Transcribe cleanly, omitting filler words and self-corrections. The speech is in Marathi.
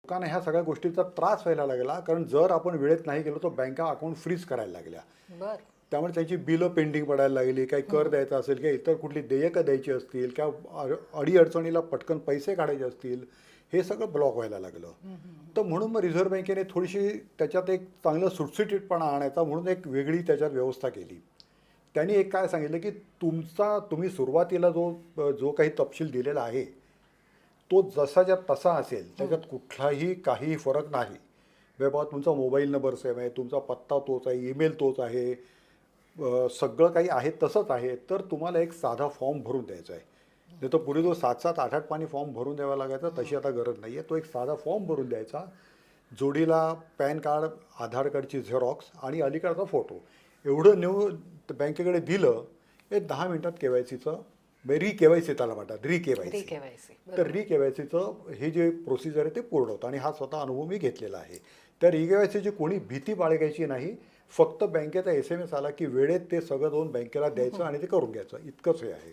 लोकांना ह्या सगळ्या गोष्टीचा त्रास व्हायला लागला, कारण जर आपण वेळेत नाही गेलो तर बँका अकाउंट फ्रीज करायला लागल्या. बर. त्यामुळे त्यांची बिलं पेंडिंग पडायला लागली, काही कर द्यायचा असेल किंवा इतर कुठली देयकं द्यायची असतील किंवा अडीअडचणीला पटकन पैसे काढायचे असतील, हे सगळं ब्लॉक व्हायला लागलं. तर म्हणून मग रिझर्व्ह बँकेने थोडीशी त्याच्यात एक चांगलं सुटसुटीतपणा आणायचा म्हणून एक वेगळी त्याच्यात व्यवस्था केली. त्यांनी एक काय सांगितलं की तुम्ही सुरुवातीला जो जो काही तपशील दिलेला आहे तो जसाच्या तसा असेल, त्याच्यात कुठलाही काही फरक नाही. बाबा तुमचा मोबाईल नंबर सेम आहे, तुमचा पत्ता तोच आहे, ईमेल तोच आहे, सगळं काही आहे तसंच आहे, तर तुम्हाला एक साधा फॉर्म भरून द्यायचा आहे. नाही तर पूर्वी जो 7-7, 8-8 पानी फॉर्म भरून द्यावा लागायचा, तशी आता गरज नाही आहे. तो एक साधा फॉर्म भरून द्यायचा, जोडीला पॅन कार्ड, आधार कार्डची झेरॉक्स आणि अलीकडचा फोटो एवढं नेऊन बँकेकडे दिलं, एक 10 मिनिटात केवायसीचं री-केवायसी त्याला म्हणतात, री-केवायसी. केवायसी. तर री-केवायसीचं हे जे प्रोसिजर आहे ते पूर्ण होतं आणि हा स्वतः अनुभव मी घेतलेला आहे. त्या री-केवायसीची कोणी भीती बाळगायची नाही. फक्त बँकेचा SMS आला की वेळेत ते सगळं जाऊन बँकेला द्यायचं आणि ते करून घ्यायचं, इतकंच हे आहे.